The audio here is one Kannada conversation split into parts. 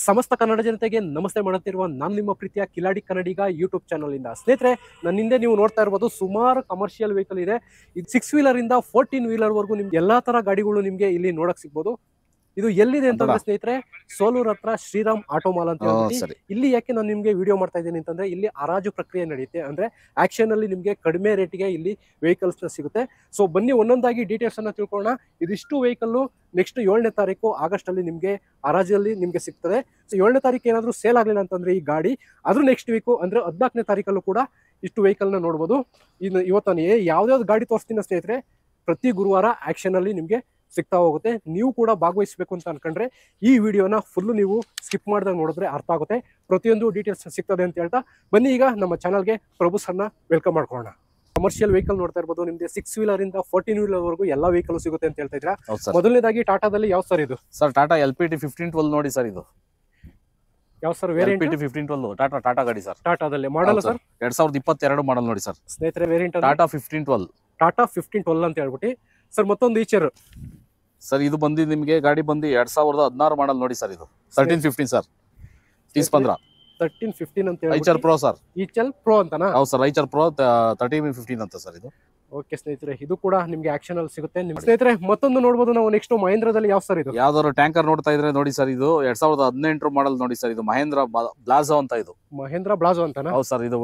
ಸಮಸ್ತ ಕನ್ನಡ ಜನತೆಗೆ ನಮಸ್ತೆ ಮಾಡುತ್ತಿರುವ ನಾನು ನಿಮ್ಮ ಪ್ರೀತಿಯ ಕಿಲಾಡಿ ಕನ್ನಡಿಗ ಯೂಟ್ಯೂಬ್ ಚಾನಲ್ ಇಂದ. ಸ್ನೇಹಿತರೆ, ನನ್ನ ಹಿಂದೆ ನೀವು ನೋಡ್ತಾ ಇರಬಹುದು ಸುಮಾರು ಕಮರ್ಷಿಯಲ್ ವೆಹಿಕಲ್ ಇದೆ. ಇದು 6 ವೀಲರ್ ಇಂದ 14 ವೀಲರ್ ವರೆಗೂ ನಿಮ್ಗೆ ಎಲ್ಲಾ ತರ ಗಾಡಿಗಳು ನಿಮ್ಗೆ ಇಲ್ಲಿ ನೋಡಕ್ ಸಿಗ್ಬೋದು. ಇದು ಎಲ್ಲಿದೆ ಅಂತಂದ್ರೆ ಸ್ನೇಹಿತರೆ, ಸೋಲೂರ್ ಹತ್ರ ಶ್ರೀರಾಮ್ ಆಟೋ ಮಾಲ್ ಅಂತ ಹೇಳಿ. ಇಲ್ಲಿ ಯಾಕೆ ನಾನು ನಿಮ್ಗೆ ವಿಡಿಯೋ ಮಾಡ್ತಾ ಇದ್ದೀನಿ ಅಂತಂದ್ರೆ, ಇಲ್ಲಿ ಹರಾಜು ಪ್ರಕ್ರಿಯೆ ನಡೆಯುತ್ತೆ. ಅಂದ್ರೆ ಆಕ್ಷನ್ ಅಲ್ಲಿ ನಿಮ್ಗೆ ಕಡಿಮೆ ರೇಟ್ಗೆ ಇಲ್ಲಿ ವೆಹಿಕಲ್ಸ್ ಸಿಗುತ್ತೆ. ಸೊ ಬನ್ನಿ ಒಂದೊಂದಾಗಿ ಡೀಟೇಲ್ಸ್ ಅನ್ನ ತಿಳ್ಕೊಳ್ಳೋಣ. ಇದಿಷ್ಟು ವೆಹಿಕಲ್ ನೆಕ್ಸ್ಟ್ 7ನೇ ತಾರೀಕು ಆಗಸ್ಟ್ ಅಲ್ಲಿ ನಿಮ್ಗೆ ಹರಾಜಲ್ಲಿ ನಿಮ್ಗೆ ಸಿಗ್ತದೆ. ಸೊ 7ನೇ ತಾರೀಕು ಏನಾದ್ರು ಸೇಲ್ ಆಗ್ಲಿಲ್ಲ ಅಂತಂದ್ರೆ ಈ ಗಾಡಿ ಅದ್ರ ನೆಕ್ಸ್ಟ್ ವೀಕು ಅಂದ್ರೆ 14ನೇ ತಾರೀಕಲ್ಲೂ ಕೂಡ ಇಷ್ಟು ವೆಹಿಕಲ್ ನ ನೋಡ್ಬೋದು. ಇನ್ನು ಇವತ್ತು ಯಾವ್ದಾವ್ದು ಗಾಡಿ ತೋರಿಸ್ತೀನಿ ಸ್ನೇಹಿತರೆ, ಪ್ರತಿ ಗುರುವಾರ ಆಕ್ಷನ್ ಅಲ್ಲಿ ನಿಮ್ಗೆ ಸಿಗ್ತಾ ಹೋಗುತ್ತೆ. ನೀವು ಕೂಡ ಭಾಗವಹಿಸಬೇಕು ಅಂತ ಅನ್ಕೊಂಡ್ರೆ ಈ ವಿಡಿಯೋನ ಫುಲ್ ನೀವು ಸ್ಕಿಪ್ ಮಾಡಿದಾಗ ನೋಡಿದ್ರೆ ಅರ್ಥ ಆಗುತ್ತೆ. ಪ್ರತಿಯೊಂದು ಡೀಟೇಲ್ಸ್ ಸಿಗ್ತದೆ ಅಂತ ಹೇಳ್ತಾ ಬನ್ನಿ ಈಗ ನಮ್ಮ ಚಾನಲ್ಗೆ ಪ್ರಭು ಸರ್ನ ವೆಲ್ಕಮ್ ಮಾಡ್ಕೊಳ್ಳೋಣ. ಕಮರ್ಷಿಯಲ್ ವೆಹಿಕಲ್ ನೋಡ್ತಾ ಇರ್ಬೋದು. ನಿಮ್ಗೆ 6 ವೀಲರ್ ಇಂದ 14 ವೀಲರ್ ವರೆಗೂ ಎಲ್ಲಾ ವೆಹಿಕಲ್ ಸಿಗುತ್ತೆ ಅಂತ ಹೇಳ್ತಾ ಇದ್ರ. ಮೊದಲನೇದಾಗಿ ಟಾಟಾದಲ್ಲಿ ಯಾವ ಸರ್ ಇದು? ಸರ್ ಟಾಟಾ LPT 1512 ನೋಡಿ ಸರ್. ಇದು ಯಾವ ಸರ್ ವೇರಿಯಂಟ್? LPT 1512 ಟಾಟಾ ಗಾಡಿ ಸರ್. ಟಾಟಾದಲ್ಲಿ ಮಾಡಲ್ ಸರ್ 2022 ಮಾಡಲ್ ನೋಡಿ ಸರ್. ಸ್ನೇಹಿತರೆ ವೇರಿಯಂಟ್ ಟಾಟಾ 1512. ಟಾಟಾ 1512 ಅಂತ ಹೇಳ್ಬಿಟ್ಟು ಸರ್. ಮತ್ತೊಂದು ಈಚರ್ ಸರ್, ಇದು ಬಂದು ನಿಮಗೆ ಗಾಡಿ ಬಂದು 2016 ಮಾಡಲ್ ನೋಡಿ ಸರ್. ಇದು 1315 ಸರ್. 1315 ಅಂತ ಹೇಳಿ ಐಚರ್ ಪ್ರೋ ಸರ್. ಈಚಲ್ ಪ್ರೋ ಅಂತನಾ? ಹೌದು ಸರ್, ಐಚರ್ ಪ್ರೋ 1315 ಅಂತ ಸರ್ ಇದು. ಓಕೆ ಸ್ನೇಹಿತರೆ, ಇದು ಕೂಡ ನಿಮ್ಗೆ ಆಕ್ಷನ್ ಅಲ್ಲಿ ಸಿಗುತ್ತೆ. ಸ್ನೇಹಿತರೆ ಮತ್ತೊಂದು ನೋಡಬಹುದು ನಾವು ನೆಕ್ಸ್ಟ್ ಮಹೇಂದ್ರದಲ್ಲಿ. ಯಾವ ಸರ್ ಇದು? ಯಾವ್ದಾದ್ರು ಟ್ಯಾಂಕರ್ ನೋಡ್ತಾ ಇದ್ರೆ ನೋಡಿ ಸರ್. ಇದು 2018 ಮಾಡಲ್ ನೋಡಿ ಸರ್. ಇದು ಮಹೇಂದ್ರ ಬ್ಲಾಜೋ ಅಂತ. ಇದು ಮಹೇಂದ್ರ ಬ್ಲಾಜೋ ಅಂತನಾ? ಹೌದು ಸರ್. ಇದು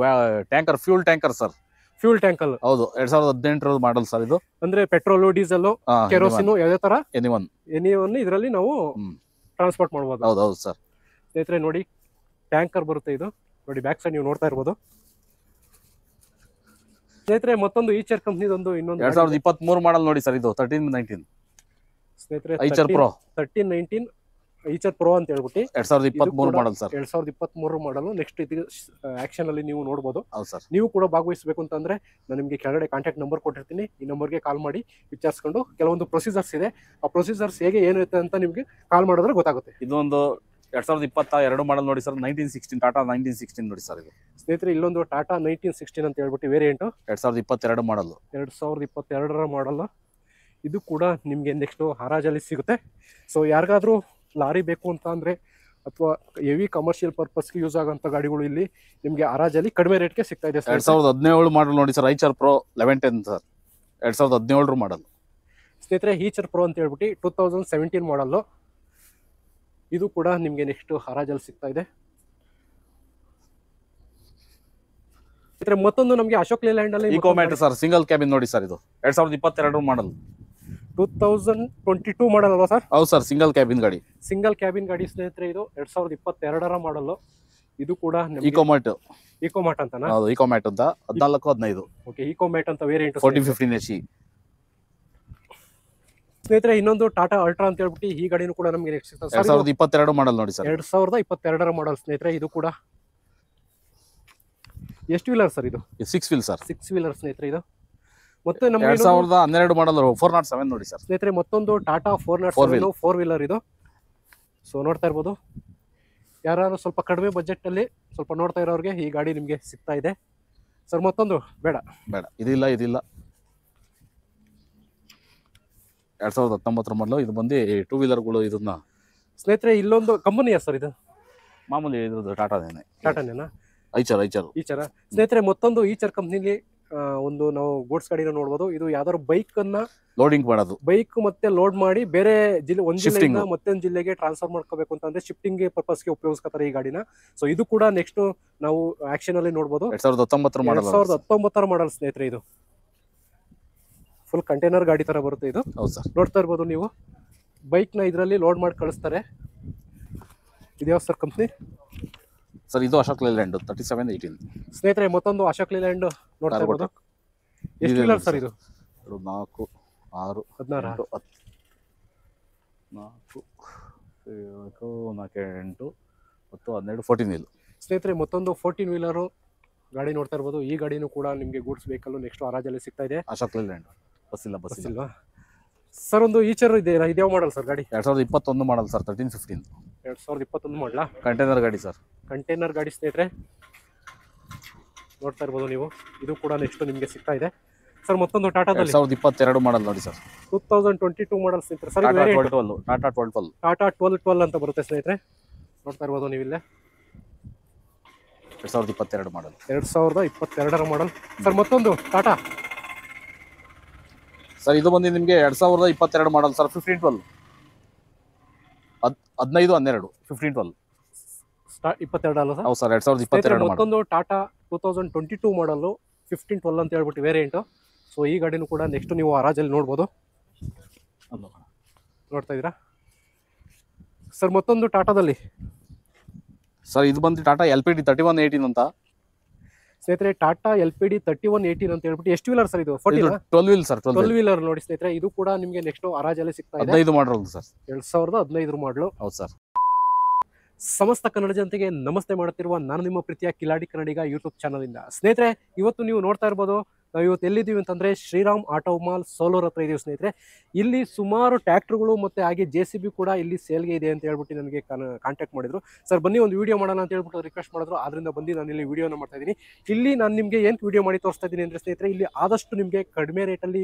tanker fuel tanker sir. Fuel tanker. ಹೌದು, 2018 ಮಾಡಲ್ ಸರ್. ಇದು ಅಂದ್ರೆ ಪೆಟ್ರೋಲ್, ಡೀಸೆಲ್, ಕೆರೋಸಿನ್ ಯಾವುದೇ ತರ ಎನಿವನ್ ಇದರಲ್ಲಿ ನಾವು ಟ್ರಾನ್ಸ್ಪೋರ್ಟ್ ಮಾಡಬಹುದು. ಹೌದು ಸರ್. ಸ್ನೇಹಿತರೆ ನೋಡಿ, ಟ್ಯಾಂಕರ್ ಬರುತ್ತೆ ಇದು. ನೋಡಿ ಬ್ಯಾಕ್ ಸೈಡ್ ನೀವು ನೋಡ್ತಾ ಇರಬಹುದು. ಸ್ನೇಹಿತರೆ ಮತ್ತೊಂದು ಈಚರ್ ಕಂಪನಿದೊಂದು ಇನ್ನೊಂದು 2023 ಮಾಡಲ್ ನೋಡಿ ಸರ್. ಇದು 1319. ಸ್ನೇಹಿತರೆ ಐಚರ್ ಪ್ರೋ 1319 ಈಚರ್ ಪ್ರೋ ಅಂತ ಹೇಳ್ಬಿಟ್ಟು 2023 ಮಾಡಲ್ ಸರ್. 2023 ಮಾಡಲು. ನೆಕ್ಸ್ಟ್ ಇದು ಆಕ್ಷನ್ ಅಲ್ಲಿ ನೀವು ನೋಡಬಹುದು. ಹೌದು ಸರ್. ನೀವು ಕೂಡ ಭಾಗವಹಿಸಬೇಕು ಅಂತಂದ್ರೆ ನಾನು ನಿಮಗೆ ಕೆಳಗಡೆ ಕಾಂಟ್ಯಾಕ್ಟ್ ನಂಬರ್ ಕೊಟ್ಟಿರ್ತೀನಿ. ಈ ನಂಬರ್ಗೆ ಕಾಲ್ ಮಾಡಿ ವಿಚಾರಿಸ್ಕೊಂಡು ಕೆಲವೊಂದು ಪ್ರೊಸೀಜರ್ಸ್ ಇದೆ. ಆ ಪ್ರೊಸೀಜರ್ಸ್ ಹೇಗೆ ಏನಿರುತ್ತೆ ಅಂತ ನಿಮ್ಗೆ ಕಾಲ್ ಮಾಡಿದ್ರೆ ಗೊತ್ತಾಗುತ್ತೆ. ಇದೊಂದು 2022 ಮಾಡಲ್ ನೋಡಿ ಸರ್. 1916 ಟಾಟಾ 1916 ನೋಡಿ ಸರ್. ಇದು ಸ್ನೇಹಿತರೆ ಇಲ್ಲೊಂದು ಟಾಟಾ 1916 ಅಂತ ಹೇಳ್ಬಿಟ್ಟು ವೇರಿಯಂಟ್ 2022 ಮಾಡಲ್. 2022 ಮಾಡಲ್. ಇದು ಕೂಡ ನಿಮ್ಗೆ ನೆಕ್ಸ್ಟ್ ಹರಾಜಲ್ಲಿ ಸಿಗುತ್ತೆ. ಸೊ ಯಾರಿಗಾದ್ರೂ ಲಾರಿ ಬೇಕು ಅಂತ ಅಂದ್ರೆ ಅಥವಾ ಹೆವಿ ಕಮರ್ಷಿಯಲ್ ಪರ್ಪಸ್ಗೆ ಯೂಸ್ ಆಗೋಂಥ ಗಾಡಿಗಳು ಇಲ್ಲಿ ನಿಮ್ಗೆ ಹರಾಜಲ್ಲಿ ಕಡಿಮೆ ರೇಟ್ಗೆ ಸಿಗ್ತಾ ಇದೆ. 2017 ಮಾಡಲ್ ನೋಡಿ ಸರ್. Eicher pro 1110 sir. 2017 ಮಾಡಲ್. ಸ್ನೇಹಿತರೆ ಈಚರ್ ಪ್ರೋ ಅಂತ ಹೇಳ್ಬಿಟ್ಟು 2017 ಮಾಡಲ್. ಇದು ಕೂಡ ನಿಮ್ಗೆ ನೆಕ್ಸ್ಟ್ ಹರಾಜಲ್ಲಿ ಸಿಗ್ತಾ ಇದೆ. ಮತ್ತೊಂದು ನಮ್ಗೆ ಅಶೋಕ್ ಲೇಲ್ಯಾಂಡ್ ಅಲ್ಲಿ ಇಕೋಮ್ಯಾಟ್ ಸರ್. ಸಿಂಗಲ್ ಕ್ಯಾಬಿನ್ ನೋಡಿ ಸರ್. ಇದು 2022 ಮಾಡಲ್. 2022 ಮಾಡಲ್ ಅಲ್ವಾ ಸರ್? ಹೌದು ಸರ್, ಸಿಂಗಲ್ ಕ್ಯಾಬಿನ್ ಗಾಡಿ. ಸಿಂಗಲ್ ಕ್ಯಾಬಿನ್ ಗಾಡಿ ಸ್ನೇಹಿತರೆ. ಇದು 2022 ಮಾಡಲ್. ಇದು ಕೂಡ ಇಕೋಮ್ಯಾಟ್ ಅಂತನಾ? ಹೌದು, ಇಕೋಮ್ಯಾಟ್ ಅಂತ 1415. ಓಕೆ, ಇಕೋಮ್ಯಾಟ್ ಅಂತ ವೇರಿಯಂಟ್ 1415 HE. ಸ್ನೇಹಿತರೆ ಇನ್ನೊಂದು ಟಾಟಾ ಅಲ್ಟ್ರಾ ಅಂತ ಹೇಳ್ಬಿಟ್ಟು ಈ ಗಾಡಿನೂ ಕೂಡ ನಮಗೆ ನೆಕ್ಸ್ಟ್ ಸಿಗ್ತದೆ. 2022 ಮಾಡಲ್ ನೋಡಿ ಸರ್. 2022 ಮಾಡಲ್ ಸ್ನೇಹಿತರೆ. ಇದು ಕೂಡ ಎಷ್ಟು ವೀಲರ್ ಸರ್? ಇದು 6 ವೀಲ್ ಸರ್. 6 ವೀಲರ್ ಸ್ನೇಹಿತರೆ. ಇದು ಮತ್ತೆ ನಮಗೆ 2012 ಮಾಡಲ್ 407 ನೋಡಿ ಸರ್. ಸ್ನೇಹಿತರೆ ಮತ್ತೊಂದು ಟಾಟಾ 407 4 ವೀಲರ್ ಇದು. ಸೊ ನೋಡ್ತಾ ಇರ್ಬೋದು. ಯಾರು ಸ್ವಲ್ಪ ಕಡಿಮೆ ಬಜೆಟ್ ಅಲ್ಲಿ ಸ್ವಲ್ಪ ನೋಡ್ತಾ ಇರೋರಿಗೆ ಈ ಗಾಡಿ ನಿಮ್ಗೆ ಸಿಗ್ತಾ ಇದೆ ಸರ್. ಮತ್ತೊಂದು ಬೇಡ ಇದಿಲ್ಲ 2019 ಮಾಡಲು. ಇದು ಬಂದು 2 ವೀಲರ್ಗಳು. ಇದನ್ನ ಸ್ನೇಹಿತರೆ ಇಲ್ಲೊಂದು ಕಂಪನಿಯ ಸರ್. ಇದು ಮಾಮೂಲಿ ಇದ್ರದ್ದು ಟಾಟಾನೇನಾ? ಈಚರ್ ಸ್ನೇಹಿತರೆ ಮತ್ತೊಂದು ಈಚರ್ ಕಂಪ್ನಿಲಿ ಒಂದು ನಾವು ಗೂಡ್ಸ್ ಗಾಡಿನ ನೋಡಬಹುದು. ಇದು ಯಾವ್ದಾದ್ರು ಬೈಕ್ ಅನ್ನ ಲೋಡಿಂಗ್ ಮಾಡೋದು, ಬೈಕ್ ಮತ್ತೆ ಲೋಡ್ ಮಾಡಿ ಬೇರೆ ಜಿಲ್ಲೆ ಒಂದ್ ಜಿಲ್ಲೆಯಿಂದ ಮತ್ತೊಂದು ಜಿಲ್ಲೆಗೆ ಟ್ರಾನ್ಸ್ಫರ್ ಮಾಡ್ಕೋಬೇಕು ಅಂತಂದ್ರೆ ಶಿಫ್ಟಿಂಗ್ ಪರ್ಪಸ್ಗೆ ಉಪಯೋಗಿಸ್ತಾರೆ ಈ ಗಾಡಿನ. ಸೊ ಇದು ಕೂಡ ನೆಕ್ಸ್ಟ್ ನಾವು ಆಕ್ಷನ್ ಅಲ್ಲಿ ನೋಡಬಹುದು. 2019 ಮಾಡಲ್ ಸ್ನೇಹಿತರೆ. ಇದು ಫುಲ್ ಕಂಟೈನರ್ ಗಾಡಿ ತರ ಬರುತ್ತೆ ಇದು. ನೋಡ್ತಾ ಇರ್ಬೋದು ನೀವು. ಬೈಕ್ ನ ಇದರಲ್ಲಿ ಲೋಡ್ ಮಾಡಿ ಕಳಿಸ್ತಾರೆ. ಇದ್ಯಾವ ಸರ್ ಕಂಪ್ನಿ ಸರ್? ಇದು ಅಶೋಕ್ ಲೇಲ್ಯಾಂಡ್ 3718. ಸ್ನೇಹಿತರೆ ಮತ್ತೊಂದು ಅಶೋಕ್ ಲೇಲ್ಯಾಂಡ್ ನೋಡ್ತಾ ಇರ್ಬೋದು. ಎಷ್ಟು ವೀಲರ್ ಸರ್ ಇದು? 4 6 16 10 4 8 10 14 ವೀಲ್. ಸ್ನೇಹಿತರೆ ಮತ್ತೊಂದು 14 ವೀಲರ್ ಗಾಡಿ ನೋಡ್ತಾ ಇರ್ಬೋದು. ಈ ಗಾಡಿನೂ ಕೂಡ ನಿಮ್ಗೆ ಗೂಡ್ಸ್ ವೆಹಿಕಲ್ ನೆಕ್ಸ್ಟ್ ಹರಾಜಲ್ಲಿ ಸಿಗ್ತಾ ಇದೆ. ಅಶೋಕ್ ಲೇಲ್ಯಾಂಡ್. ಬಸ್ ಇಲ್ವಾ ಸರ್? ಒಂದು ಈಚರ್ ಇದೆ. ಇದ್ಯಾವ ಮಾಡಲ್ ಸರ್ ಗಾಡಿ? 2021 ಮಾಡಲ್ ಸರ್. 1315. 2021 ಮಾಡಲ. ಕಂಟೈನರ್ ಗಾಡಿ ಸರ್. ಕಂಟೈನರ್ ಗಾಡಿ ಸ್ನೇಹಿತರೆ ನೋಡ್ತಾ ಇರ್ಬೋದು ನೀವು. ಇದು ಕೂಡ ನೆಕ್ಸ್ಟ್ ನಿಮ್ಗೆ ಸಿಗ್ತಾ ಇದೆ ಸರ್. ಮತ್ತೊಂದು ಟಾಟಾದಲ್ಲಿ 2022 ಮಾಡಲ್ ನೋಡಿ ಸರ್. 2022 ಮಾಡಲ್ ಸ್ನೇಹಿತರೆ. ಸರ್ ಟಾಟಾ 1212 ಟಾಟಾ 1212 ಅಂತ ಬರುತ್ತೆ ಸ್ನೇಹಿತರೆ. ನೋಡ್ತಾ ಇರ್ಬೋದು ನೀವು ಇಲ್ಲೇ 2022 ಮಾಡಲ್. 2022 ಮಾಡಲ್. ಸರ್ ಮತ್ತೊಂದು ಟಾಟಾ ಸರ್ ಇದು ಬಂದು ನಿಮಗೆ 2022 ಮಾಡಲ್ ಸರ್. 1512 15-12 1512 22 ಅಲ್ಲ ಸರ್? ಹೌದು ಸರ್ 2022 ಮಾಡಲ್. ಮತ್ತೊಂದು ಟಾಟಾ 2022 ಮಾಡಲು 1512 ಅಂತ ಹೇಳ್ಬಿಟ್ಟು ವೇರಿಯಂಟು. ಸೊ ಈ ಗಾಡಿನೂ ಕೂಡ ನೆಕ್ಸ್ಟ್ ನೀವು ಹರಾಜಲ್ಲಿ ನೋಡ್ಬೋದು. ನೋಡ್ತಾ ಇದ್ದೀರಾ ಸರ್? ಮತ್ತೊಂದು ಟಾಟಾದಲ್ಲಿ ಸರ್ ಇದು ಬಂದು ಟಾಟಾ LPD 3118 ಅಂತ ಸ್ನೇಹಿತರೆ. ಟಾಟಾ LPD 3118 ಅಂತ ಹೇಳ್ಬಿಟ್ಟು ಎಷ್ಟು ವೀಲರ್ ಸರ್ ಇದು? 12 ವೀಲ್ ಸರ್. 12 ವೀಲರ್ ನೋಡಿ ಸ್ನೇಹಿತರೆ. ಇದು ಕೂಡ ನಿಮಗೆ ನೆಕ್ಸ್ಟ್ ಹರಾಜಲ್ಲಿ ಸಿಗ್ತಾ ಇದೆ. 15 ಮಾಡಲ್ ಸರ್. 2015 ಮಾಡಲು. ಹೌದು ಸರ್. ಸಮಸ್ತ ಕನ್ನಡ ಜನತೆಗೆ ನಮಸ್ತೆ ಮಾಡುತ್ತಿರುವ ನಾನು ನಿಮ್ಮ ಪ್ರೀತಿಯ ಕಿಲಾಡಿ ಕನ್ನಡಿಗ ಯೂಟ್ಯೂಬ್ ಚಾನಲ್ ಇಂದ. ಸ್ನೇಹಿತರೆ ಇವತ್ತು ನೀವು ನೋಡ್ತಾ ಇರ್ಬೋದು, ನಾವು ಇವತ್ತು ಎಲ್ಲಿದ್ದೀವಿ ಅಂತಂದ್ರೆ ಶ್ರೀರಾಮ್ ಆಟೋ ಮಾಲ್ ಸೋಲೂರ್ ಹತ್ರ ಇದೀವಿ ಸ್ನೇಹಿತರೆ. ಇಲ್ಲಿ ಸುಮಾರು ಟ್ರ್ಯಾಕ್ಟರ್ಗಳು ಮತ್ತೆ ಹಾಗೆ JCB ಕೂಡ ಇಲ್ಲಿ ಸೇಲ್ಗೆ ಇದೆ ಅಂತ ಹೇಳ್ಬಿಟ್ಟು ನನಗೆ ಕಾಂಟ್ಯಾಕ್ಟ್ ಮಾಡಿದ್ರು. ಸರ್ ಬನ್ನಿ ಒಂದು ವಿಡಿಯೋ ಮಾಡೋಣ ಅಂತ ಹೇಳ್ಬಿಟ್ಟು ರಿಕ್ವೆಸ್ಟ್ ಮಾಡಿದ್ರು. ಆದ್ರಿಂದ ಬಂದು ನಾನು ಇಲ್ಲಿ ವಿಡಿಯೋನ ಮಾಡ್ತಾ ಇದ್ದೀನಿ. ಇಲ್ಲಿ ನಾನು ನಿಮಗೆ ಏನು ವಿಡಿಯೋ ಮಾಡಿ ತೋರಿಸ್ತಾ ಇದ್ದೀನಿ ಅಂದ್ರೆ ಸ್ನೇಹಿತರೆ, ಇಲ್ಲಿ ಆದಷ್ಟು ನಿಮಗೆ ಕಡಿಮೆ ರೇಟಲ್ಲಿ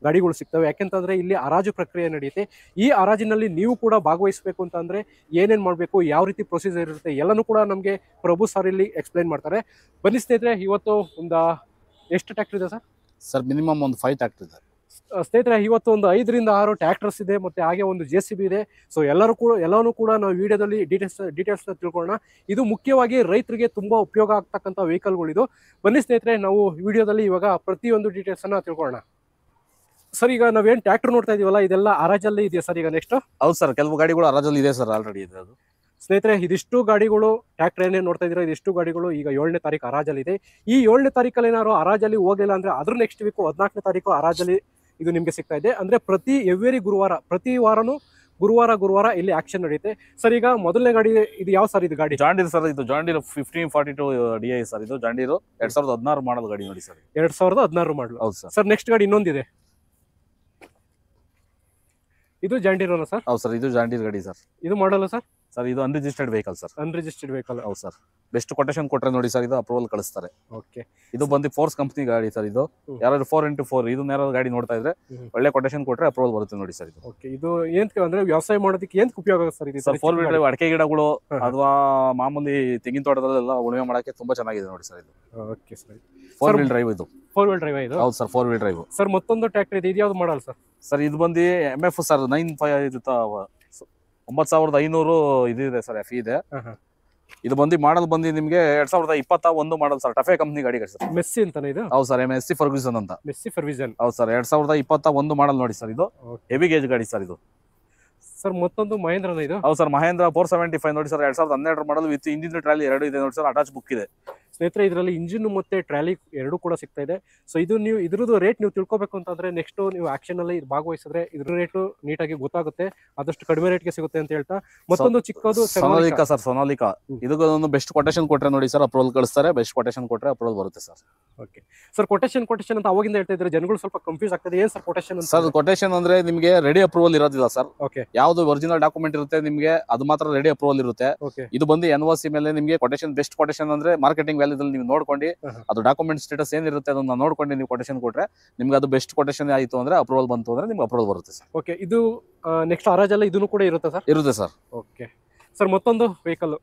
ಗಾಡಿಗಳು ಸಿಗ್ತವೆ. ಯಾಕೆಂತಂದ್ರೆ ಇಲ್ಲಿ ಹರಾಜು ಪ್ರಕ್ರಿಯೆ ನಡೆಯುತ್ತೆ. ಈ ಹರಾಜಿನಲ್ಲಿ ನೀವು ಕೂಡ ಭಾಗವಹಿಸಬೇಕು ಅಂತಂದ್ರೆ ಏನೇನು ಮಾಡಬೇಕು, ಯಾವ ರೀತಿ ಪ್ರೊಸೀಜರ್ ಇರುತ್ತೆ ಎಲ್ಲನೂ ಕೂಡ ನಮಗೆ ಪ್ರಭು ಸರ್ ಇಲ್ಲಿ ಎಕ್ಸ್ಪ್ಲೈನ್ ಮಾಡ್ತಾರೆ. ಬನ್ನಿ ಸ್ನೇಹಿತರೆ, ಇವತ್ತು ಒಂದು ಎಷ್ಟು ಟ್ರ್ಯಾಕ್ಟರ್ ಇದೆ ಸರ್? ಸರ್ ಮಿನಿಮಮ್ ಒಂದು 5 ಟ್ರ್ಯಾಕ್ಟರ್ ಇದೆ ಸ್ನೇಹಿತರೆ. ಇವತ್ತು ಒಂದು 5ರಿಂದ 6 ಟ್ರ್ಯಾಕ್ಟರ್ಸ್ ಇದೆ, ಮತ್ತೆ ಹಾಗೆ ಒಂದು JCB ಇದೆ. ಸೊ ಎಲ್ಲನೂ ಕೂಡ ನಾವು ವಿಡಿಯೋದಲ್ಲಿ ಡೀಟೇಲ್ಸ್ನ ತಿಳ್ಕೊಳ್ಳೋಣ. ಇದು ಮುಖ್ಯವಾಗಿ ರೈತರಿಗೆ ತುಂಬಾ ಉಪಯೋಗ ಆಗ್ತಕ್ಕಂಥ ವೆಹಿಕಲ್ಗಳಿದು. ಬನ್ನಿ ಸ್ನೇಹಿತರೆ, ನಾವು ವಿಡಿಯೋದಲ್ಲಿ ಇವಾಗ ಪ್ರತಿಯೊಂದು ಡೀಟೇಲ್ಸನ್ನು ತಿಳ್ಕೊಳ್ಳೋಣ. ಸರ್ ಈಗ ನಾವೇನು ಟ್ರ್ಯಾಕ್ಟರ್ ನೋಡ್ತಾ ಇದೀವಲ್ಲ, ಇದೆಲ್ಲ ಹರಾಜಲ್ಲಿ ಇದೆಯಾ ಸರ್ ಈಗ ನೆಕ್ಸ್ಟ್? ಹೌದು ಸರ್, ಕೆಲವು ಗಾಡಿಗಳು ಹರಾಜಲ್ಲಿ ಇದೆ ಸರ್, ಆಲ್ರೆಡಿ ಇದೆ ಅದು. ಸ್ನೇಹಿತರೆ ಇದಿಷ್ಟು ಗಾಡಿಗಳು ಟ್ರ್ಯಾಕ್ಟರ್ ಏನೇ ನೋಡ್ತಾ ಇದ್ದೀರಾ, ಇದಿಷ್ಟು ಗಾಡಿಗಳು ಈಗ 7ನೇ ತಾರೀಕು ಹರಾಜಲ್ಲಿ ಇದೆ. ಈ 7ನೇ ತಾರೀಕಲ್ಲಿ ಏನಾದ್ರು ಹರಾಜಲ್ಲಿ ಹೋಗಿಲ್ಲ ಅಂದ್ರೆ ಅದ್ರ ನೆಕ್ಸ್ಟ್ ವೀಕು 14ನೇ ತಾರೀಕು ಹರಾಜಲ್ಲಿ ಇದು ನಿಮಗೆ ಸಿಗ್ತಾ ಇದೆ. ಅಂದ್ರೆ ಎವ್ರಿ ಗುರುವಾರ, ಪ್ರತಿ ವಾರನೂ ಗುರುವಾರ ಇಲ್ಲಿ ಆಕ್ಷನ್ ನಡೆಯುತ್ತೆ. ಸರ್ ಈಗ ಮೊದಲನೇ ಗಾಡಿ ಇದು ಯಾವ ಸರ್? ಇದು ಗಾಡಿ ಜಾಂಡೀರ್ ಸರ್. ಇದು ಜಾಂಡೀರ್ 1542 DI ಸರ್. ಇದು ಜಾಂಡೀರ್ 2016 ಮಾಡಲ್ ಗಾಡಿ ನೋಡಿ ಸರ್. 2016 ಮಾಡಲು. ಹೌದು ಸರ್. ಸರ್ ನೆಕ್ಸ್ಟ್ ಗಾಡಿ ಇನ್ನೊಂದಿದೆ, ಇದು ಜಾಂಡೀರೋನ ಸರ್? ಹೌದು ಸರ್, ಇದು ಜಾಂಡೀರ್ ಗಾಡಿ ಸರ್. ಇದು ಮಾಡಲ್ಲ ಸರ್? ಸರ್ ಇದು unregistered vehicle sir. Unregistered vehicle. ಹೌದು ಸರ್. ಬೆಸ್ಟ್ ಕೊಟೇಶನ್ ಕೊಟ್ರೆ ನೋಡಿ ಸರ್, ಇದು ಅಪ್ರೂವಲ್ ಕಳಿಸ್ತಾರೆ. ಓಕೆ. ಇದು ಬಂದು ಫೋರ್ಸ್ ಕಂಪನಿ ಗಾಡಿ ಸರ್. ಇದು ಯಾರಾದ್ರು 4x4 ಇದನ್ನ ಯಾರಾದ್ರು ಗಾಡಿ ನೋಡ್ತಾ ಇದ್ರೆ ಒಳ್ಳೆ ಕೊಟೇಶನ್ ಕೊಟ್ರೆ ಅಪ್ರೂವಲ್ ಬರುತ್ತೆ ನೋಡಿ ಸರ್ ಇದು. ಓಕೆ. ಇದು ಏನ್ ಅಂದ್ರೆ ವ್ಯವಸಾಯ ಮಾಡೋದಕ್ಕೆ ಏನ್ ಉಪಯೋಗ ಆಗುತ್ತೆ ಸರ್ ಇದು? ಸರ್ 4 ವೀಲ್ ಡ್ರೈವ್ ಅಡಿಕೆ ಗಿಡಗಳು ಅಥವಾ ಮಾಮೂಲಿ ತೆಂಗಿನ ತೋಟದಲ್ಲೆಲ್ಲ ಉಳುಮೆ ಮಾಡಕ್ಕೆ ತುಂಬಾ ಚೆನ್ನಾಗಿದೆ ನೋಡಿ ಸರ್ ಇದು. Okay sir. 4 ವೀಲ್ ಡ್ರೈವ್ ಇದು. 4 ವೀಲ್ ಡ್ರೈವ್ ಇದು? ಹೌದು ಸರ್, 4 ವೀಲ್ ಡ್ರೈವ್. ಸರ್ ಮತ್ತೊಂದು ಟ್ರ್ಯಾಕ್ಟರ್ ಇದೆ, ಇದು ಯಾವ್ದು ಮಾಡಲ್ ಸರ್? ಸರ್ ಇದು ಬಂದು MF ಸರ್ 9500 ಇದಿದೆ ಸರ್, FE ಇದೆ. ಇದು ಬಂದು ಮಾಡಲ್ ಬಂದು ನಿಮಗೆ 2021 ಮಾಡಲ್ ಸರ್. ಟಫೆ ಕಂಪನಿ ಗಾಡಿ ಸರ್. ಮೆಸ್ಸಿ ಅಂತಾನೆ ಇದು? ಹೌದು ಸರ್, MSC ಫರ್ಗ್ಯೂಸನ್ ಅಂತ. Massey Ferguson. ಹೌದು ಸರ್, 2021 ಮಾಡಲ್ ನೋಡಿ ಸರ್. ಇದು ಹೆವಿ ಗೇಜ್ ಗಾಡಿ ಸರ್ ಇದು. ಸರ್ ಮತ್ತೊಂದು ಮಹೇಂದ್ರನ ಇದು? ಹೌದು ಸರ್, ಮಹೇಂದ್ರ 475 ನೋಡಿ sir. 2012 model with engine trolley 2 ಇದೆ ನೋಡಿ ಸರ್. ಅಟ್ಯಾಚ್ ಬುಕ್ ಇದೆ ಸ್ನೇಹಿತರೆ. ಇದರಲ್ಲಿ ಇಂಜಿನ್ ಮತ್ತೆ ಟ್ರಾಲಿ 2 ಕೂಡ ಸಿಗ್ತಾ ಇದೆ. ಸೊ ಇದು ನೀವು ಇದ್ರದ್ದು ರೇಟ್ ನೀವು ತಿಳ್ಕೊಬೇಕು ಅಂತಂದ್ರೆ ನೆಕ್ಸ್ಟ್ ನೀವು ಆಕ್ಷನ್ ಅಲ್ಲಿ ಭಾಗವಹಿಸಿದ್ರೆ ಇದ್ರ ರೇಟ್ ನೀಟಾಗಿ ಗೊತ್ತಾಗುತ್ತೆ. ಆದಷ್ಟು ಕಡಿಮೆ ರೇಟ್ಗೆ ಸಿಗುತ್ತೆ ಅಂತ ಹೇಳ್ತಾ ಮತ್ತೊಂದು ಚಿಕ್ಕದು ಸೊನಾಲಿಕಾ ಸರ್. ಸೊನಾಲಿಕಾ ಇದಕ್ಕೊಂದು ಬೆಸ್ಟ್ ಕೊಟೇಶನ್ ಕೊಟ್ರೆ ನೋಡಿ ಸರ್ ಅಪ್ರೂವಲ್ ಕಳಿಸ್ತಾರೆ. ಬೆಸ್ಟ್ ಕೊಟೇಶನ್ ಕೊಟ್ರೆ ಅಪ್ರೂವಲ್ ಬರುತ್ತೆ ಸರ್. Okay sir. ಕೊಟೇಶನ್ ಅಂತ ಅವಾಗಿಂದ ಹೇಳ್ತಾ ಇದ್ರೆ ಜನಗಳು ಸ್ವಲ್ಪ ಕನ್ಫ್ಯೂಸ್ ಆಗ್ತದೆ. ಏನ್ ಸರ್ ಕೊಟೇಶನ್? ಸರ್ ಕೊಟೇಶನ್ ಅಂದ್ರೆ ನಿಮಗೆ ರೆಡಿ ಅಪ್ರೂವಲ್ ಇರೋದಿಲ್ಲ ಸರ್. ಓಕೆ. ಯಾವ್ದು ಒರಿಜಿನಲ್ ಡಾಕ್ಯುಮೆಂಟ್ ಇರುತ್ತೆ ನಿಮಗೆ ಅದು ಮಾತ್ರ ರೆಡಿ ಅಪ್ರೂವಲ್ ಇರುತ್ತೆ. ಇದು ಬಂದು NOC ಮೇಲೆ ನಿಮಗೆ ಕೊಟೇಶನ್, ಬೆಸ್ಟ್ ಕೊಟೇಶನ್ ಅಂದ್ರೆ ಮಾರ್ಕೆಟಿಂಗ್ ವ್ಯಾಲ್ಯೂದಲ್ಲಿ ನೀವು ನೋಡ್ಕೊಂಡು ಅದು ಡಾಕ್ಯುಮೆಂಟ್ ಸ್ಟೇಟಸ್ ಏನಿರುತ್ತೆ ಅದನ್ನ ನೋಡ್ಕೊಂಡು ನೀವು ಕೊಟೇಶನ್ ಕೊಟ್ರೆ ನಿಮ್ಗೆ ಅದು ಬೆಸ್ಟ್ ಕೊಟೇಶನ್ ಆಯಿತು ಅಂದ್ರೆ ಅಪ್ರೂವಲ್ ಬಂತು ಅಂದ್ರೆ ನಿಮ್ಗೆ ಅಪ್ರೂವಲ್ ಬರುತ್ತೆ ಸರ್. ಓಕೆ. ಇದು ನೆಕ್ಸ್ಟ್ ಹರಾಜಲ್ಲ ಇದನ್ನು ಕೂಡ ಇರುತ್ತೆ ಸರ್? ಇರುತ್ತೆ ಸರ್. Okay sir. ಮತ್ತೊಂದು ವೆಹಿಕಲ್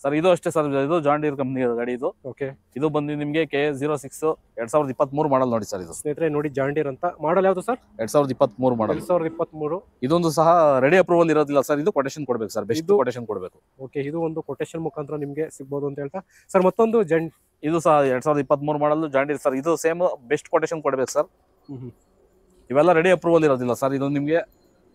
ಸರ್, ಇದು ಅಷ್ಟೇ ಸರ್. ಇದು ಜಾಂಡೀರ್ ಕಂಪನಿ ಗಾಡಿ ಇದು. ಓಕೆ. ಇದು ಬಂದು ನಿಮಗೆ KA06 2023 ಮಾಡಲ್ ನೋಡಿ ಸರ್. ಇದು ಸ್ನೇಹಿತರೆ ನೋಡಿ ಜಾಂಡೀರ್ ಅಂತ. ಮಾಡಲ್ ಯಾವುದು ಸರ್? 2023 ಮಾಡಲ್. 2023. ಇದೊಂದು ಸಹ ರೆಡಿ ಅಪ್ರೂವಲ್ ಇರೋದಿಲ್ಲ ಸರ್. ಇದು ಕೊಟೇಶನ್ ಕೊಡ್ಬೇಕು ಸರ್, ಬೆಸ್ಟ್ ಕೊಟೇಶನ್ ಕೊಡಬೇಕು. ಓಕೆ. ಇದು ಒಂದು ಕೊಟೇಶನ್ ಮುಖಾಂತರ ನಿಮಗೆ ಸಿಗ್ಬೋದು ಅಂತ ಹೇಳ್ತಾ ಸರ್ ಮತ್ತೊಂದು ಇದು ಸಹ 2023 ಮಾಡಲ್ ಜಾಂಡೀರ್ ಸರ್. ಇದು ಸೇಮ್ ಬೆಸ್ಟ್ ಕೊಟೇಶನ್ ಕೊಡ್ಬೇಕು ಸರ್. ಇವೆಲ್ಲ ರೆಡಿ ಅಪ್ರೂವಲ್ ಇರೋದಿಲ್ಲ ಸರ್. ಇದು ನಿಮಗೆ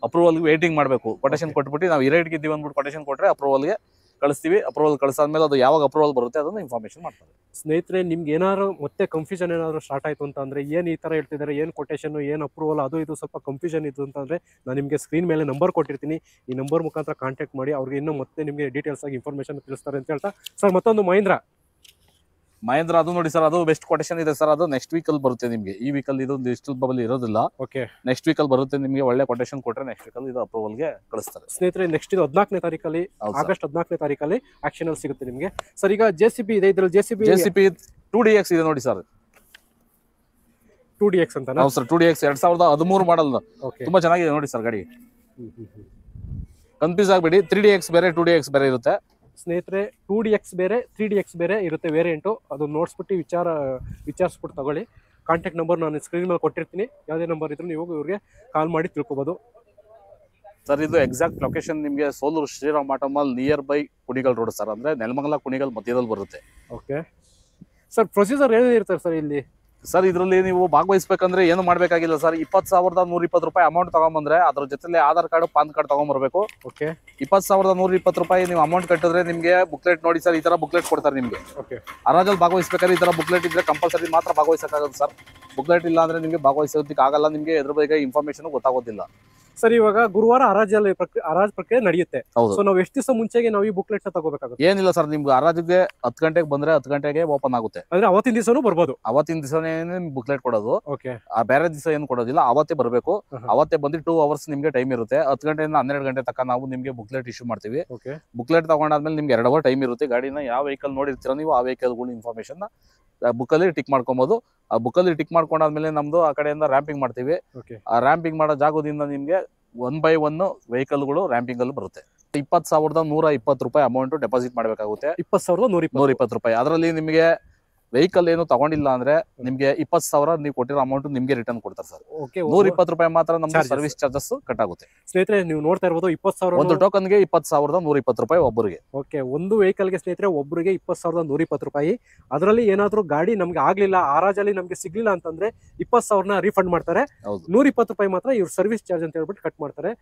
ಅಪ್ರೂವಲ್ ವೇಟಿಂಗ್ ಮಾಡಬೇಕು. ಕೊಟೇಶನ್ ಕೊಟ್ಬಿಟ್ಟು ನಾವು ಈ ರೇಟ್ಗೆ ಇದ್ದೀವಿ ಅಂದ್ಬಿಟ್ಟು ಕೊಟೇಶನ್ ಕೊಟ್ರೆ ಅಪ್ರೂವಲ್ಗೆ ಕಳಿಸ್ತೀವಿ. ಅಪ್ರೂವಲ್ ಕಳಿಸಾದ್ಮೇಲೆ ಅದು ಯಾವಾಗ ಅಪ್ರೂವಲ್ ಬರುತ್ತೆ ಅದನ್ನು ಇನ್ಫಾರ್ಮೇಶನ್ ಮಾಡ್ತಾರೆ. ಸ್ನೇಹಿತರೆ ನಿಮ್ಗೆ ಏನಾದ್ರು ಮತ್ತೆ ಕನ್ಫ್ಯೂಷನ್ ಏನಾದ್ರು ಸ್ಟಾರ್ಟ್ ಆಯ್ತು ಅಂತ ಅಂದ್ರೆ ಏನ್ ಈ ತರ ಹೇಳ್ತಿದ್ದಾರೆ, ಏನ್ ಕೊಟೇಶನ್, ಏನ್ ಅಪ್ರೂವಲ್, ಅದು ಇದು ಸ್ವಲ್ಪ ಕನ್ಫ್ಯೂಷನ್ ಇತ್ತು ಅಂತಂದ್ರೆ ನಾನು ನಿಮಗೆ ಸ್ಕ್ರೀನ್ ಮೇಲೆ ನಂಬರ್ ಕೊಟ್ಟಿರ್ತೀನಿ. ಈ ನಂಬರ್ ಮುಖಾಂತರ ಕಾಂಟ್ಯಾಕ್ಟ್ ಮಾಡಿ ಅವ್ರಿಗೆ ಇನ್ನೂ ಮತ್ತೆ ನಿಮಗೆ ಡೀಟೇಲ್ಸ್ ಆಗಿ ಇನ್ಫಾರ್ಮೇಶನ್ ತಿಳಿಸ್ತಾರೆ ಅಂತ ಹೇಳ್ತಾ ಸರ್ ಮತ್ತೊಂದು ಮಹೇಂದ್ರ ಅದು ನೋಡಿ ಸರ್. ಅದು ಬೆಸ್ಟ್ ಕೊಟೇಶನ್ ಇದೆ ಸರ್. ಅದು ನೆಕ್ಸ್ಟ್ ವೀಕಲ್ಲಿ ಬರುತ್ತೆ ನಿಮಗೆ. ಈ ವೀಕಲ್ ಇದು ಡಿಜಿಟಲ್ ಬಬಲ್ ಇರೋದಿಲ್ಲ. ಓಕೆ. ನೆಕ್ಸ್ಟ್ ವೀಕಲ್ಲಿ ಬರುತ್ತೆ ನಿಮಗೆ. ಒಳ್ಳೆ ಕೊಟೇಶನ್ ಕೊಟ್ರೆ ನೆಕ್ಸ್ಟ್ ವೀಕಲ್ಲಿ ಇದು ಅಪ್ರೂವಲ್ಗೆ ಕಳಿಸ್ತಾರೆ ಸ್ನೇಹಿತರೆ. ನೆಕ್ಸ್ಟ್ ಇದು 14ನೇ ತಾರೀಕಲ್ಲಿ, ಆಗಸ್ಟ್ 14ನೇ ತಾರೀಕಲ್ಲಿ ಆಕ್ಷನ್ ಅಲ್ಲಿ ಸಿಗುತ್ತೆ ನಿಮಗೆ. ಸರ್ ಈಗ JCB ಇದೆ, ಇದ್ರಲ್ಲಿ JCB 2DX ಇದೆ ನೋಡಿ ಸರ್. 2DX ಅಂತ? ಹೌದು ಸರ್, 2DX 2013 ಮಾಡಲ್. ತುಂಬಾ ಚೆನ್ನಾಗಿದೆ ನೋಡಿ ಸರ್ ಗಾಡಿ. ಕನ್ಫ್ಯೂಸ್ ಆಗಬೇಡಿ. 3DX ಬೇರೆ 2DX ಬೇರೆ ಇರುತ್ತೆ. ಸ್ನೇಹಿತರೆ 2DX ಬೇರೆ 3DX ಬೇರೆ ಇರುತ್ತೆ ವೇರಿಯಂಟು. ಅದು ನೋಡ್ಸ್ಬಿಟ್ಟು ವಿಚಾರಿಸ್ಬಿಟ್ಟು ತಗೊಳ್ಳಿ. ಕಾಂಟ್ಯಾಕ್ಟ್ ನಂಬರ್ ನಾನು ಸ್ಕ್ರೀನ್ ಮೇಲೆ ಕೊಟ್ಟಿರ್ತೀನಿ. ಯಾವುದೇ ನಂಬರ್ ಇದ್ರೂ ನೀವು ಇವ್ರಿಗೆ ಕಾಲ್ ಮಾಡಿ ತಿಳ್ಕೊಬೋದು. ಸರ್ ಇದು ಎಕ್ಸಾಕ್ಟ್ ಲೊಕೇಶನ್ ನಿಮಗೆ Soluru Shriram auto mall nearby Kunigal road sir, ಅಂದ್ರೆ ನೆಲಮಂಗಲ ಕುಣಿಗಲ್ ಮಧ್ಯದಲ್ಲಿ ಬರುತ್ತೆ. ಓಕೆ ಸರ್, ಪ್ರೊಸೀಜರ್ ಏನಿರ್ತಾರೆ ಸರ್ ಇಲ್ಲಿ? ಸರ್ ಇದರಲ್ಲಿ ನೀವು ಭಾಗವಹಿಸಬೇಕಂದ್ರೆ ಏನು ಮಾಡಬೇಕಾಗಿಲ್ಲ ಸರ್. 20,120 ರೂಪಾಯಿ ಅಮೌಂಟ್ ತಗೊಂಬಂದ್ರೆ ಅದ್ರ ಜೊತೆಲಿ ಆಧಾರ್ ಕಾರ್ಡ್ ಪಾನ್ ಕಾರ್ಡ್ ತಗೊಂಡ್ಬರ್ಬೇಕು. ಓಕೆ 20,120 ರೂಪಾಯಿ ನೀವು ಅಮೌಂಟ್ ಕಟ್ಟಿದ್ರೆ ನಿಮಗೆ ಬುಕ್ಲೆಟ್ ನೋಡಿ ಸರ್, ಈ ತರ ಬುಕ್ಲೆಟ್ ಕೊಡ್ತಾರೆ ನಿಮಗೆ. ಓಕೆ ಹರಾಜಲ್ಲಿ ಭಾಗವಹಿಸಬೇಕಾದ್ರೆ ಈ ತರ ಬುಕ್ಲೆಟ್ ಇದ್ರೆ ಕಂಪಲ್ಸರಿ ಮಾತ್ರ ಭಾಗವಹಿಸಕ್ಕಾಗದು ಸರ್. ಬುಕ್ಲೆಟ್ ಇಲ್ಲ ಅಂದ್ರೆ ನಿಮಗೆ ಭಾಗವಹಿಸೋದಕ್ಕೆ ಆಗಲ್ಲ, ನಿಮಗೆ ಎದ್ರ ಬಗ್ಗೆ ಇನ್ಫಾರ್ಮೇಶನ್ ಗೊತ್ತಾಗೋದಿಲ್ಲ. ಸರ್ ಇವಾಗ ಗುರುವಾರ ಹರಾಜ್ ಪ್ರಕ್ರಿಯೆ ನಡೆಯುತ್ತೆ. ಹೌದು. ಸೊ ನಾವು ಎಷ್ಟು ದಿವಸ ಮುಂಚೆಗೆ ನಾವು ಈ ಬುಕ್ಲೆಟ್ ನ ತಗೋಬೇಕಾಗುತ್ತೆ? ಏನಿಲ್ಲ ಸರ್, ನಿಮ್ಗೆ ಹರಾಜಿಗೆ 10 ಗಂಟೆಗೆ ಬಂದ್ರೆ 10 ಗಂಟೆಗೆ ಓಪನ್ ಆಗುತ್ತೆ. ಅಂದ್ರೆ ಅವತ್ತಿನ ದಿವಸನೂ ಬರ್ಬೋದು? ಅವತ್ತಿನ ದಿವಸನೇ ಬುಕ್ಲೆಟ್ ಕೊಡೋದು. ಓಕೆ, ಆ ಬೇರೆ ದಿವಸ ಏನು ಕೊಡೋದಿಲ್ಲ, ಅವತ್ತೇ ಬರಬೇಕು. ಅವತ್ತೇ ಬಂದು 2 ಅವರ್ಸ್ ನಿಮ್ಗೆ ಟೈಮ್ ಇರುತ್ತೆ. 10 ಗಂಟೆಯಿಂದ 12 ಗಂಟೆ ತನಕ ನಾವು ನಿಮ್ಗೆ ಬುಕ್ಲೆಟ್ ಇಶ್ಯೂ ಮಾಡ್ತೀವಿ. ಓಕೆ, ಬುಕ್ಲೆಟ್ ತಗೊಂಡಾದ್ಮೇಲೆ ನಿಮ್ಗೆ 2 ಅವರ್ ಟೈಮ್ ಇರುತ್ತೆ. ಗಾಡಿನ ಯಾವ ವೆಹಿಕಲ್ ನೋಡಿರ್ತೀರ ನೀವು ಆ ವೆಹಿಕಲ್ಗಳ ಇನ್ಫಾರ್ಮೇಶನ್ ಬುಕ್ಕಲ್ಲಿ ಟಿಕ್ ಮಾಡ್ಕೊಬಹುದು. ಆ ಬುಕ್ಕಲ್ಲಿ ಟಿಕ್ ಮಾಡ್ಕೊಂಡಾದ್ಮೇಲೆ ನಮ್ದು ಆ ಕಡೆಯಿಂದ ರ್ಯಾಂಪಿಂಗ್ ಮಾಡ್ತೀವಿ. ಓಕೆ, ಆ ರ್ಯಾಂಪಿಂಗ್ ಮಾಡೋ ಜಾಗದಿಂದ ನಿಮ್ಗೆ 1 by 1 ವೆಹಿಕಲ್ಗಳು ರ್ಯಾಂಪಿಂಗ್ ಅಲ್ಲಿ ಬರುತ್ತೆ. 20,120 ರೂಪಾಯಿ ಅಮೌಂಟ್ ಡೆಪಾಸಿಟ್ ಮಾಡಬೇಕಾಗುತ್ತೆ. 20,120 ರೂಪಾಯಿ. ಅದರಲ್ಲಿ ನಿಮಗೆ ವೆಹಿಕಲ್ ಏನು ತಗೊಂಡಿಲ್ಲ ಅಂದ್ರೆ ನಿಮ್ಗೆ 20,000 ನೀವು ಕೊಟ್ಟಿರೋ ಅಮೌಂಟ್ ನಿಮ್ಗೆ ರಿಟರ್ನ್ ಕೊಡ್ತಾರೆ ಸರ್. ಓಕೆ, 120 ರೂಪಾಯಿ ಮಾತ್ರ ನಮ್ಗೆ Charges. ಸರ್ವಿಸ್ ಚಾರ್ಜಸ್ ಕಟ್ ಆಗುತ್ತೆ. ಸ್ನೇಹಿತರೆ ನೀವು ನೋಡ್ತಾ ಇರ್ಬೋದು 20,000 ಒಂದು ಟೋಕನ್ಗೆ 20,120 ರೂಪಾಯಿ ಒಬ್ಬರಿಗೆ. ಓಕೆ, ಒಂದು ವೆಹಿಕಲ್ಗೆ ಸ್ನೇಹಿತರೆ ಒಬ್ಬರಿಗೆ 20,120 ರೂಪಾಯಿ. ಅದರಲ್ಲಿ ಏನಾದ್ರೂ ಗಾಡಿ ನಮ್ಗೆ ಆಗ್ಲಿಲ್ಲ, ಹರಾಜಲ್ಲಿ ನಮ್ಗೆ ಸಿಗ್ಲಿಲ್ಲ ಅಂತಂದ್ರೆ 20,000 ರೀಫಂಡ್ ಮಾಡ್ತಾರೆ. ಹೌದು. 120 ರೂಪಾಯಿ ಮಾತ್ರ ಇವ್ರು ಸರ್ವಿಸ್ ಚಾರ್ಜ್ ಅಂತ ಹೇಳ್ಬಿಟ್ಟು ಕಟ್ ಮಾಡ್ತಾರೆ.